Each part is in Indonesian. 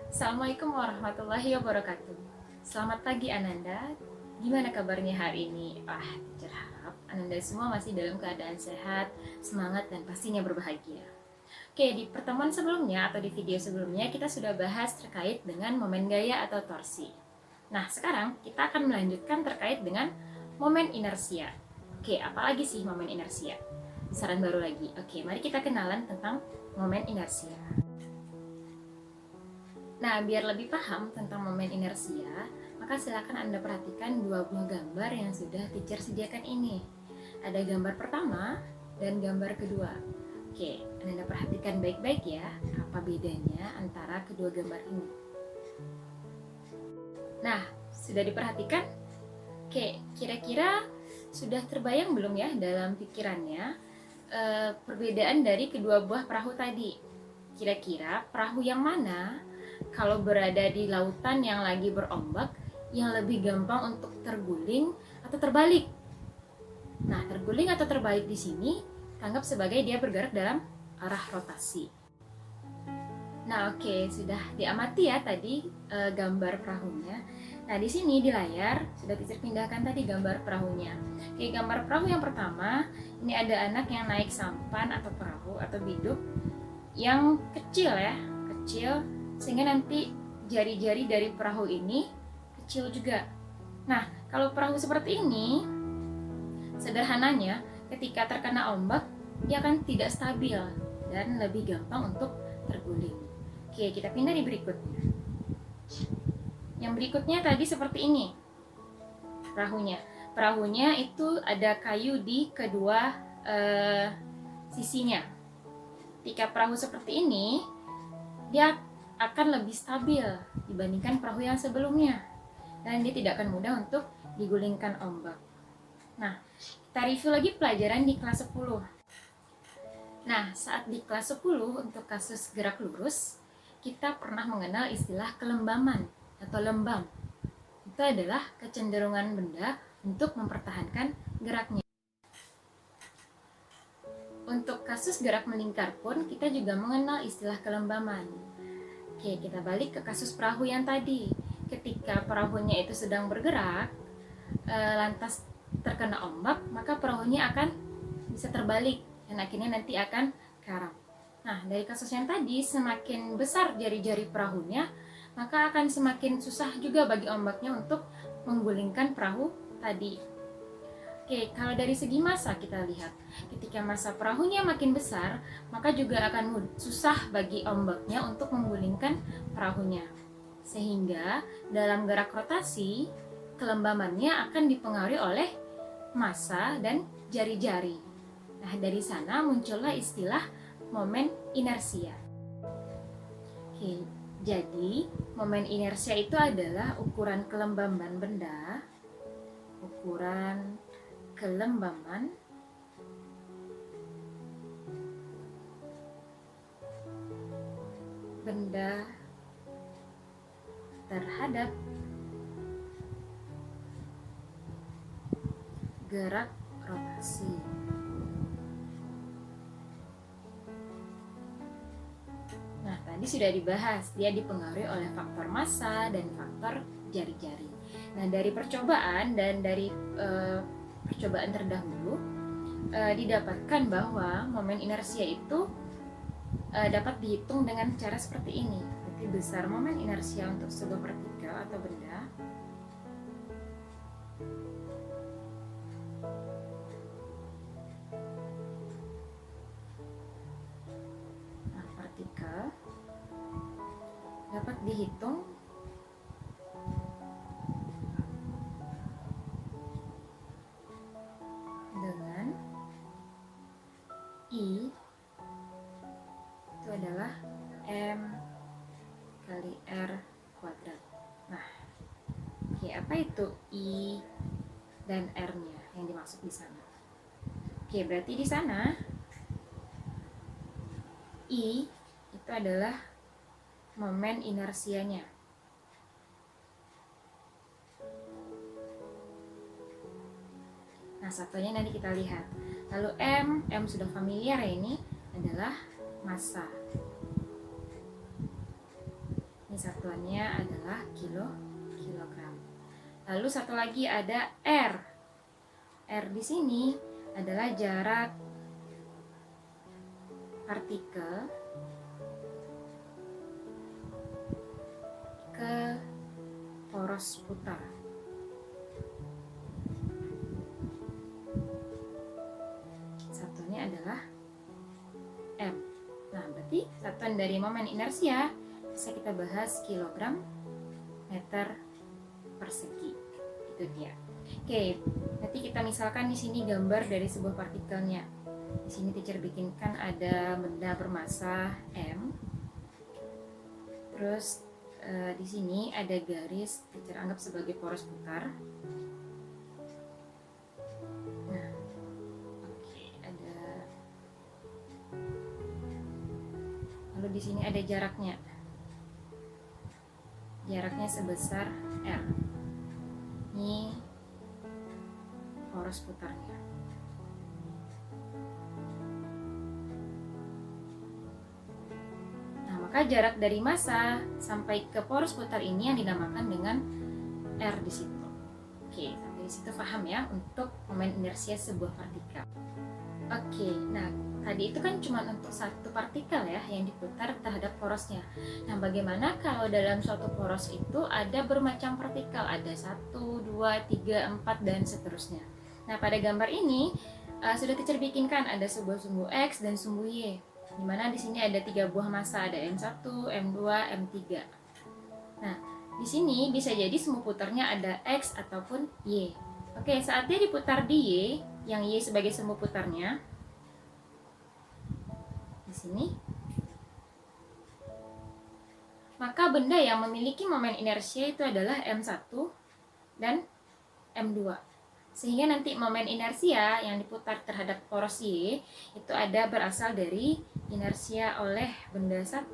Assalamualaikum warahmatullahi wabarakatuh. Selamat pagi Ananda. Gimana kabarnya hari ini? Teacher harap Ananda semua masih dalam keadaan sehat, semangat, dan pastinya berbahagia. Oke, di pertemuan sebelumnya atau di video sebelumnya kita sudah bahas terkait dengan momen gaya atau torsi. Nah, sekarang kita akan melanjutkan terkait dengan momen inersia. Oke, apalagi sih momen inersia? Saran baru lagi. Oke, mari kita kenalan tentang momen inersia. Nah, biar lebih paham tentang momen inersia, maka silakan Anda perhatikan dua buah gambar yang sudah teacher sediakan ini. Ada gambar pertama dan gambar kedua. Oke, Anda perhatikan baik-baik ya, apa bedanya antara kedua gambar ini. Nah, sudah diperhatikan? Oke, kira-kira sudah terbayang belum ya dalam pikirannya perbedaan dari kedua buah perahu tadi? Kira-kira perahu yang mana kalau berada di lautan yang lagi berombak yang lebih gampang untuk terguling atau terbalik? Nah, terguling atau terbalik di sini anggap sebagai dia bergerak dalam arah rotasi. Nah, oke, sudah diamati ya tadi gambar perahunya. Nah, di sini di layar sudah teacher pindahkan tadi gambar perahunya. Oke, gambar perahu yang pertama, ini ada anak yang naik sampan atau perahu atau biduk yang kecil ya, kecil sehingga nanti jari-jari dari perahu ini kecil juga. Nah, kalau perahu seperti ini, sederhananya ketika terkena ombak, dia akan tidak stabil dan lebih gampang untuk terguling. Oke, kita pindah di berikutnya. Yang berikutnya tadi seperti ini perahunya. Perahunya itu ada kayu di kedua sisinya. Ketika perahu seperti ini, dia akan lebih stabil dibandingkan perahu yang sebelumnya. Dan dia tidak akan mudah untuk digulingkan ombak. Nah, kita review lagi pelajaran di kelas 10. Nah, saat di kelas 10 untuk kasus gerak lurus, kita pernah mengenal istilah kelembaman atau lembam. Itu adalah kecenderungan benda untuk mempertahankan geraknya. Untuk kasus gerak melingkar pun kita juga mengenal istilah kelembaman. Oke, kita balik ke kasus perahu yang tadi. Ketika perahunya itu sedang bergerak, lantas terkena ombak, maka perahunya akan bisa terbalik dan akhirnya nanti akan karam. Nah, dari kasus yang tadi, semakin besar jari-jari perahunya, maka akan semakin susah juga bagi ombaknya untuk menggulingkan perahu tadi. Oke, kalau dari segi massa kita lihat, ketika massa perahunya makin besar, maka juga akan susah bagi ombaknya untuk menggulingkan perahunya. Sehingga dalam gerak rotasi, kelembamannya akan dipengaruhi oleh massa dan jari-jari. Nah, dari sana muncullah istilah momen inersia. Oke, jadi momen inersia itu adalah ukuran kelembaman benda, ukuran kelembaman benda terhadap gerak rotasi. Nah, tadi sudah dibahas, dia dipengaruhi oleh faktor massa dan faktor jari-jari. Nah, dari percobaan dan dari percobaan terdahulu didapatkan bahwa momen inersia itu dapat dihitung dengan cara seperti ini. Berarti besar momen inersia untuk sebuah partikel atau benda dapat dihitung dengan I itu adalah M kali R kuadrat. Nah, oke, apa itu I dan R-nya yang dimaksud di sana? Oke, berarti di sana I itu adalah momen inersianya. Nah, satunya nanti kita lihat. Lalu M sudah familiar ya, ini adalah massa. Ini satuannya adalah kilogram. Lalu satu lagi ada R. R di sini adalah jarak partikel ke poros putar. Satuannya adalah M. Nah, berarti satuan dari momen inersia bisa kita bahas kilogram meter persegi. Itu dia. Oke, nanti kita misalkan di sini gambar dari sebuah partikelnya. Di sini teacher bikinkan ada benda bermasa M. Terus di sini ada garis, teacher anggap sebagai poros putar. Nah, oke, ada. Lalu di sini ada jaraknya. Jaraknya sebesar R. Ini poros putarnya. Nah, maka jarak dari massa sampai ke poros putar ini yang dinamakan dengan R di situ. Oke, sampai di situ paham ya untuk momen inersia sebuah partikel. Oke, nah tadi itu kan cuma untuk satu partikel ya yang diputar terhadap porosnya. Nah, bagaimana kalau dalam suatu poros itu ada bermacam partikel, ada 1, 2, 3, 4 dan seterusnya. Nah, pada gambar ini sudah teacher bikinkan ada sebuah sumbu X dan sumbu Y. Dimana di sini ada 3 buah massa, ada M1, M2, M3. Nah, di sini bisa jadi sumbu putarnya ada X ataupun Y. Oke, saat dia diputar di Y, yang Y sebagai sumbu putarnya, di sini, maka benda yang memiliki momen inersia itu adalah M1 dan M2. Sehingga nanti momen inersia yang diputar terhadap poros Y itu ada berasal dari inersia oleh benda 1.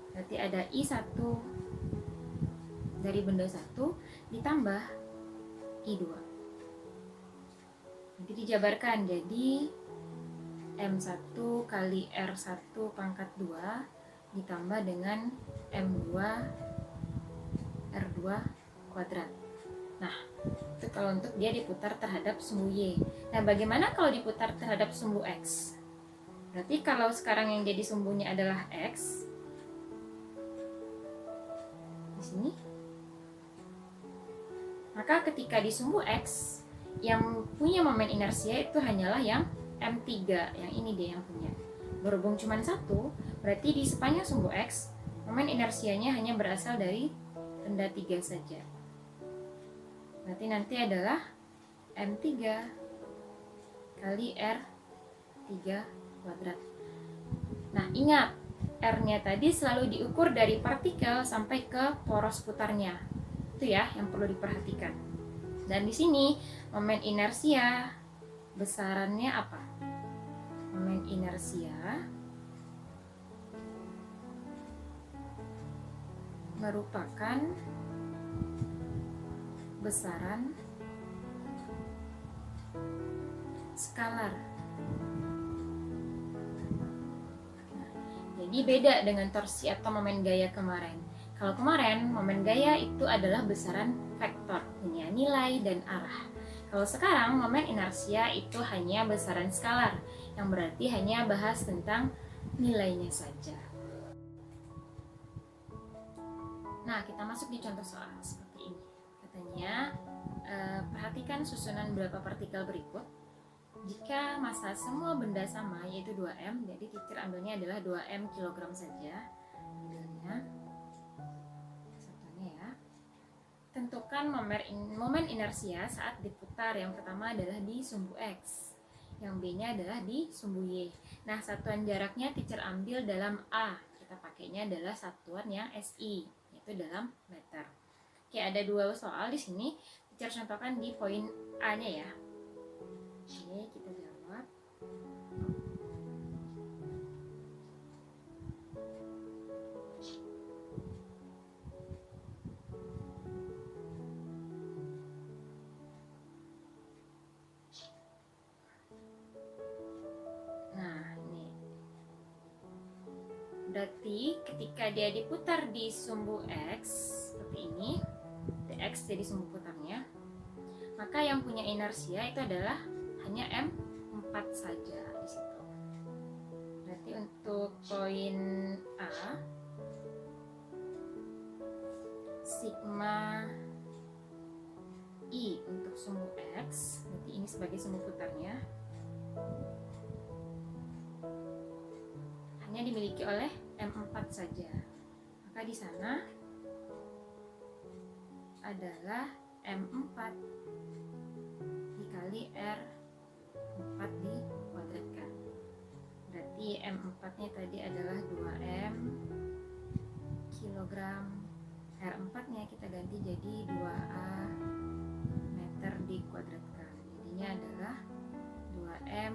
Berarti ada I1 dari benda 1 ditambah I2. Nanti dijabarkan jadi M1 kali R1 pangkat 2 ditambah dengan M2 R2 kuadrat. Nah, itu kalau untuk dia diputar terhadap sumbu Y. Nah, bagaimana kalau diputar terhadap sumbu X? Berarti kalau sekarang yang jadi sumbunya adalah X, di sini, maka ketika di sumbu X, yang punya momen inersia itu hanyalah yang M3, yang ini dia yang punya. Berhubung cuma 1, berarti di sepanjang sumbu X, momen inersianya hanya berasal dari benda 3 saja. Berarti nanti adalah M3 kali R3 kuadrat. Nah, ingat, R-nya tadi selalu diukur dari partikel sampai ke poros putarnya. Itu ya yang perlu diperhatikan. Dan di sini momen inersia besarannya apa? Momen inersia merupakan besaran skalar. Nah, jadi beda dengan torsi atau momen gaya kemarin. Kalau kemarin momen gaya itu adalah besaran vektor, punya nilai dan arah. Kalau sekarang momen inersia itu hanya besaran skalar, yang berarti hanya bahas tentang nilainya saja. Nah, kita masuk di contoh soal seperti ini. Katanya, perhatikan susunan beberapa partikel berikut. Jika massa semua benda sama, yaitu 2M, jadi teacher ambilnya adalah 2M kilogram saja. Ambilnya satunya ya. Tentukan momen inersia saat diputar. Yang pertama adalah di sumbu X, yang B-nya adalah di sumbu Y. Nah, satuan jaraknya teacher ambil dalam A. Kita pakainya adalah satuan yang SI, yaitu dalam meter. Oke, ada 2 soal di sini. Teacher contohkan di poin A-nya ya. Oke, kita jawab. Berarti ketika dia diputar di sumbu X seperti ini, dx jadi sumbu putarnya, maka yang punya inersia itu adalah hanya M4 saja di situ. Berarti untuk poin A, sigma I untuk sumbu X, berarti ini sebagai sumbu putarnya, hanya dimiliki oleh M4 saja. Maka di sana adalah M4 dikali R4 dikuadratkan. Berarti M4 nya tadi adalah 2M kilogram, R4 nya kita ganti jadi 2A meter dikuadratkan. Jadinya adalah 2M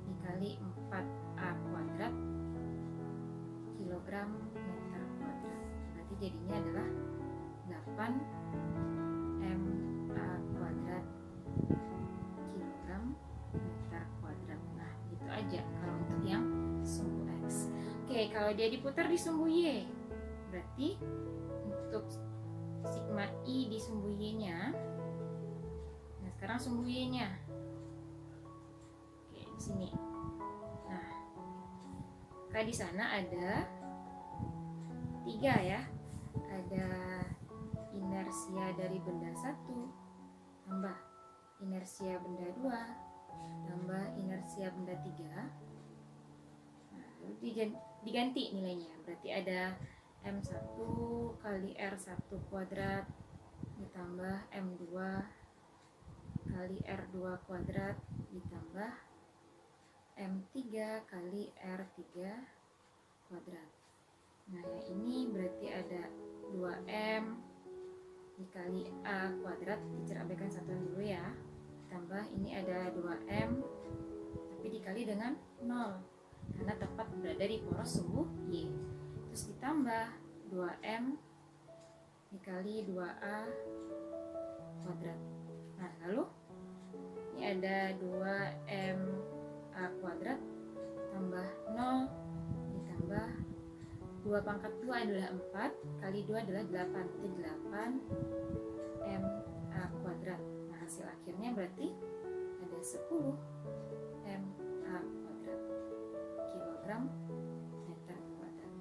dikali 4A kuadrat kilogram meter kuadrat. Berarti jadinya adalah 8 MA kuadrat kilogram meter kuadrat. Nah, gitu aja kalau untuk yang sumbu X. Oke, kalau dia diputar di sumbu Y, berarti untuk sigma I di sumbu Y-nya. Nah, sekarang sumbu Y-nya. Oke, di sini. Nah, kayak di sana ada 3 ya. Ada inersia dari benda 1 tambah inersia benda 2 tambah inersia benda 3. Nah, lalu diganti nilainya. Berarti ada M1 kali R1 kuadrat ditambah M2 kali R2 kuadrat ditambah M3 kali R3 kuadrat. Nah, yang ini berarti ada 2M dikali A kuadrat, dicerabaikan satuan dulu ya, tambah ini ada 2M tapi dikali dengan 0 karena tepat berada di poros sumbu Y, terus ditambah 2M dikali 2A kuadrat. Nah, lalu ini ada 2M A kuadrat tambah 0 ditambah 2 pangkat 2 adalah 4 kali 2 adalah 8, itu 8 MA kuadrat. Nah, hasil akhirnya berarti ada 10 MA kuadrat kilogram meter kuadrat.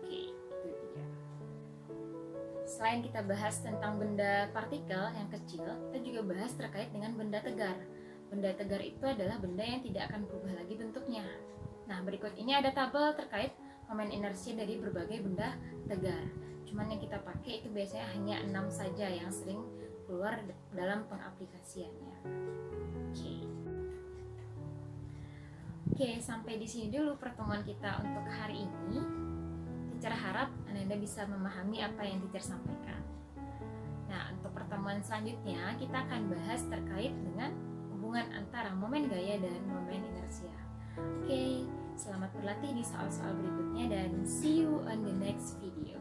Oke, itu dia. Selain kita bahas tentang benda partikel yang kecil, kita juga bahas terkait dengan benda tegar. Benda tegar itu adalah benda yang tidak akan berubah lagi bentuknya. Nah, berikut ini ada tabel terkait momen inersia dari berbagai benda tegar. Cuman yang kita pakai itu biasanya hanya 6 saja yang sering keluar dalam pengaplikasiannya. Oke, sampai di sini dulu pertemuan kita untuk hari ini. Teacher harap Anda bisa memahami apa yang teacher sampaikan. Nah, untuk pertemuan selanjutnya kita akan bahas terkait dengan hubungan antara momen gaya dan momen inersia. Oke, selamat berlatih di soal-soal berikutnya dan see you on the next video.